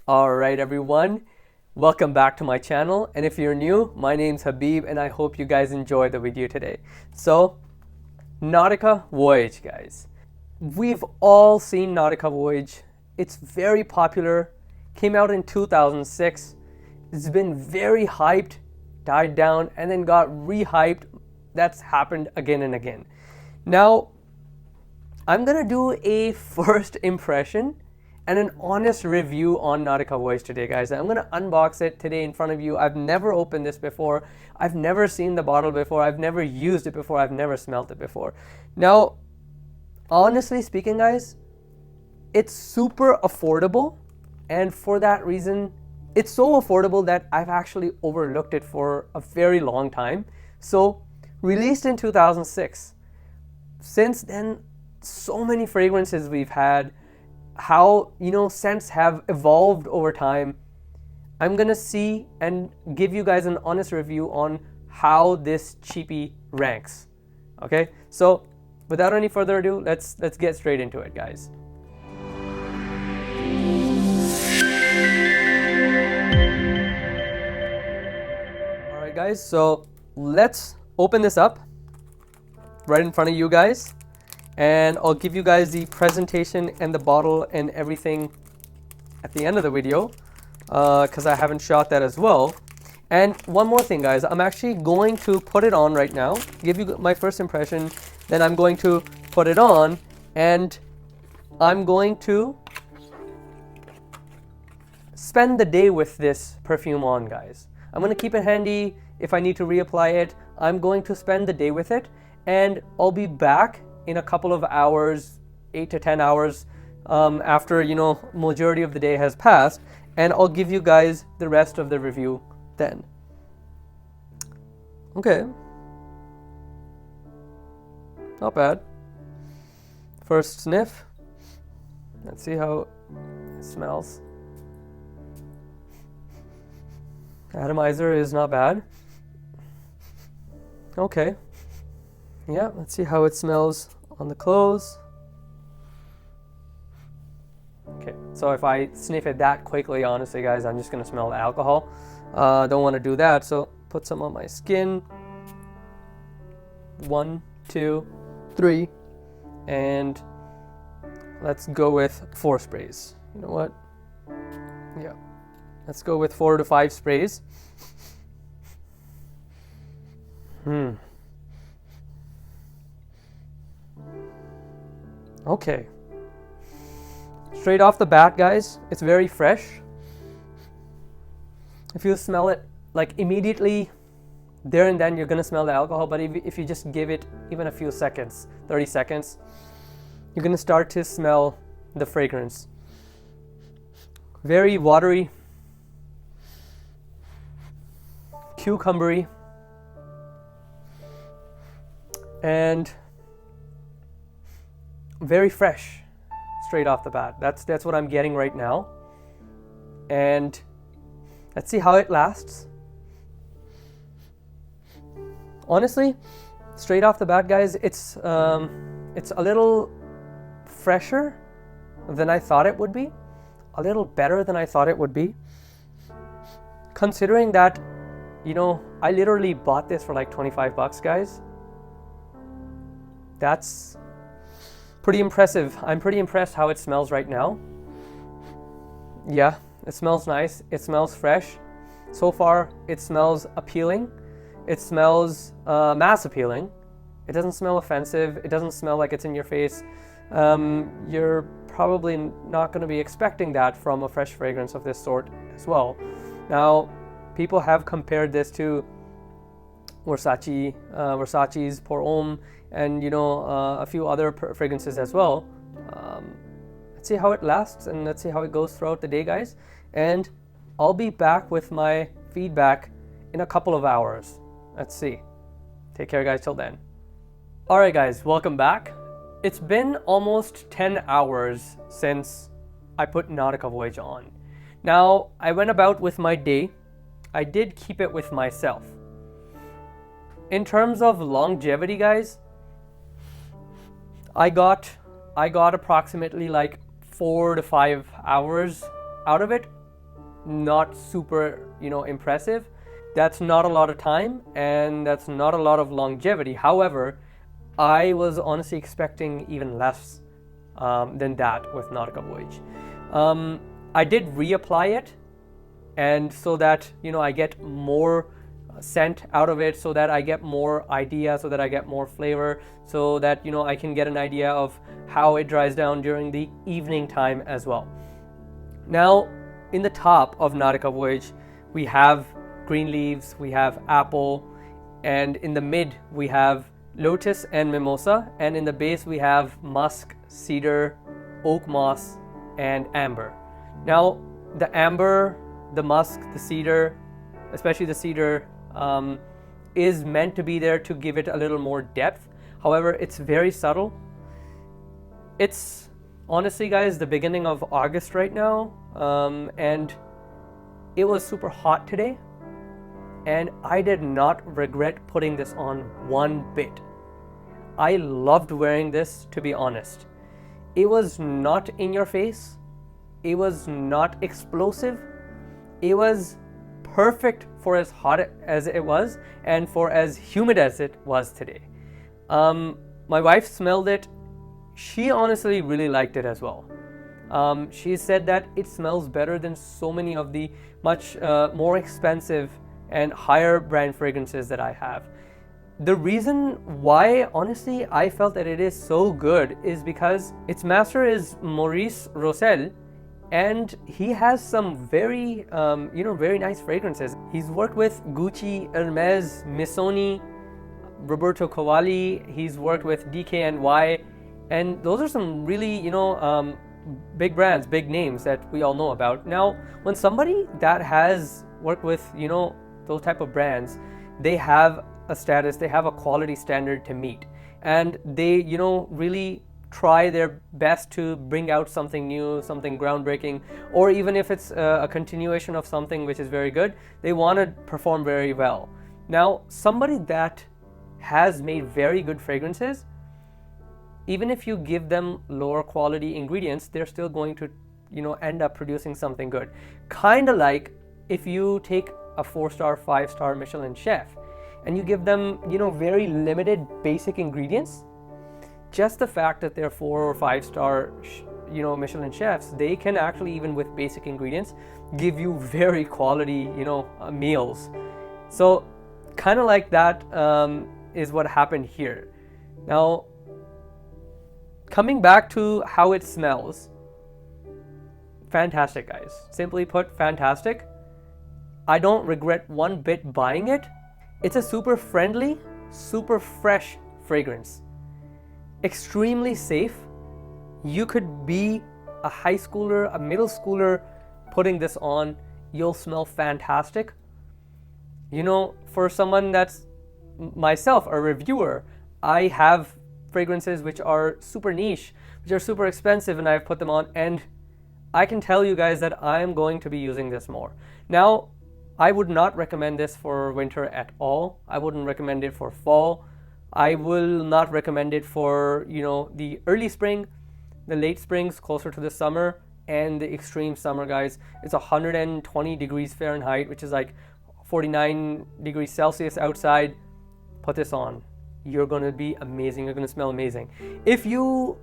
Alright everyone, welcome back to my channel, and if you're new, my name's Habib and I hope you guys enjoyed the video today. So, Nautica Voyage, guys. We've all seen Nautica Voyage. It's very popular, came out in 2006. It's been very hyped, died down, and then got re-hyped. That's happened again and again. Now, I'm gonna do a first impression and an honest review on Nautica Voyage today, guys. I'm gonna unbox it today in front of you. I've never opened this before. I've never seen the bottle before. I've never used it before. I've never smelled it before. Now, honestly speaking, guys, it's super affordable. And for that reason, it's so affordable that I've actually overlooked it for a very long time. So, released in 2006. Since then, so many fragrances we've had, how scents have evolved over time. I'm gonna see and give you guys an honest review on how this cheapie ranks. Okay, so without any further ado, let's get straight into it, guys. All right, guys, so let's open this up right in front of you guys. And I'll give you guys the presentation and the bottle and everything at the end of the video because I haven't shot that as well. And one more thing, guys, I'm actually going to put it on right now, give you my first impression, then I'm going to put it on and I'm going to spend the day with this perfume on, guys. I'm going to keep it handy. If I need to reapply it, I'm going to spend the day with it and I'll be back in a couple of hours, 8 to 10 hours after majority of the day has passed, and I'll give you guys the rest of the review then. Okay, not bad. First sniff. Let's see how it smells. Atomizer is not bad. Okay. Yeah, let's see how it smells on the clothes. Okay, so if I sniff it that quickly, honestly, guys, I'm just gonna smell the alcohol. Don't want to do that, so put some on my skin. 1, 2, 3, and let's go with 4 sprays. You know what? Yeah, let's go with 4 to 5 sprays. Okay, straight off the bat, guys, it's very fresh. If you smell it like immediately there and then, you're gonna smell the alcohol, but if you just give it even a few seconds, 30 seconds, you're gonna start to smell the fragrance. Very watery, cucumbery, and very fresh straight off the bat. That's what I'm getting right now, and let's see how it lasts. Honestly, straight off the bat, guys, it's a little fresher than I thought it would be, a little better than I thought it would be, considering that I literally bought this for like 25 bucks, guys. That's pretty impressive. I'm pretty impressed how it smells right now. Yeah, it smells nice. It smells fresh. So far, it smells appealing. It smells mass appealing. It doesn't smell offensive. It doesn't smell like it's in your face. You're probably not going to be expecting that from a fresh fragrance of this sort as well. Now, people have compared this to Versace's Pour Homme, and a few other fragrances as well. Let's see how it lasts and let's see how it goes throughout the day, guys, and I'll be back with my feedback in a couple of hours. Let's see. Take care, guys, till then. Alright, guys, welcome back. It's been almost 10 hours since I put Nautica Voyage on. Now, I went about with my day. I did keep it with myself. In terms of longevity, guys, I got approximately like 4 to 5 hours out of it. not super, impressive. That's not a lot of time, and that's not a lot of longevity. However, I was honestly expecting even less than that with Nautica Voyage. I did reapply it, and so that I get more scent out of it, so that I get more idea, so that I get more flavor, so that I can get an idea of how it dries down during the evening time as well. Now, in the top of Nautica Voyage, we have green leaves, we have apple, and in the mid we have lotus and mimosa, and in the base we have musk, cedar, oak moss, and amber. Now, the amber, the musk, the cedar, especially the cedar, is meant to be there to give it a little more depth. However, it's very subtle. It's honestly, guys, the beginning of August right now, and it was super hot today, and I did not regret putting this on one bit. I loved wearing this, to be honest. It was not in your face. It was not explosive. It was perfect for as hot as it was and for as humid as it was today. My wife smelled it. She honestly really liked it as well. She said that it smells better than so many of the much more expensive and higher brand fragrances that I have. The reason why, honestly, I felt that it is so good is because its master is Maurice Rossel, and he has some very, very nice fragrances. He's worked with Gucci, Hermes, Missoni, Roberto Cavalli. He's worked with DKNY, and those are some really, big brands, big names that we all know about. Now, when somebody that has worked with, those type of brands, they have a status, they have a quality standard to meet, and they really try their best to bring out something new, something groundbreaking, or even if it's a continuation of something which is very good, they want to perform very well. Now, somebody that has made very good fragrances, even if you give them lower quality ingredients, they're still going to end up producing something good. Kind of like if you take a 4-star, 5-star Michelin chef and you give them, very limited basic ingredients, just the fact that they're 4 or 5-star, Michelin chefs, they can actually, even with basic ingredients, give you very quality, meals. So kind of like that is what happened here. Now, coming back to how it smells, fantastic, guys. Simply put, fantastic. I don't regret one bit buying it. It's a super friendly, super fresh fragrance. Extremely safe. You could be a high schooler, a middle schooler putting this on. You'll smell fantastic. For someone that's myself, a reviewer, I have fragrances which are super niche, which are super expensive, and I've put them on, and I can tell you guys that I'm going to be using this more. Now, I would not recommend this for winter at all. I wouldn't recommend it for fall. I will not recommend it for, the early spring, the late springs, closer to the summer, and the extreme summer, guys. It's 120 degrees Fahrenheit, which is like 49 degrees Celsius outside. Put this on. You're going to be amazing. You're going to smell amazing. If you,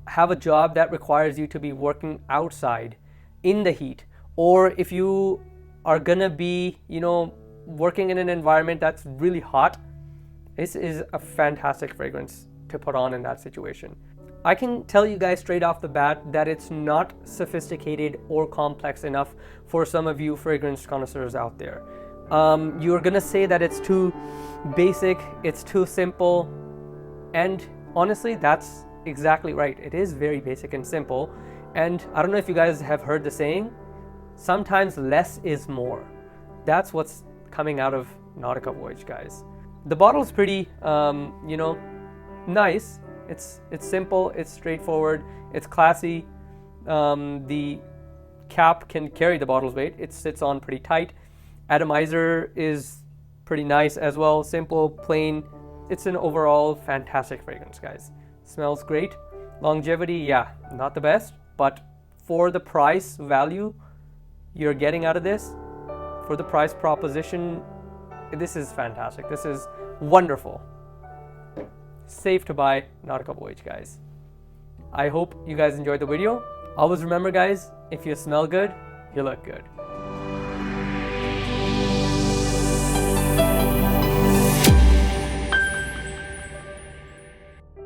have a job that requires you to be working outside in the heat, or if you are going to be, working in an environment that's really hot, this is a fantastic fragrance to put on in that situation. I can tell you guys straight off the bat that it's not sophisticated or complex enough for some of you fragrance connoisseurs out there. You're gonna say that it's too basic, it's too simple, and honestly, that's exactly right. It is very basic and simple, and I don't know if you guys have heard the saying, sometimes less is more. That's what's coming out of Nautica Voyage, guys. The bottle is pretty, nice. It's simple, it's straightforward, it's classy. The cap can carry the bottle's weight. It sits on pretty tight. Atomizer is pretty nice as well. Simple, plain. It's an overall fantastic fragrance, guys. Smells great. Longevity, yeah, not the best, but for the price value, you're getting out of this, for the price proposition, this is fantastic. This is wonderful. Safe to buy Nautica Voyage, guys. I hope you guys enjoyed the video. Always remember, guys, if you smell good, you look good.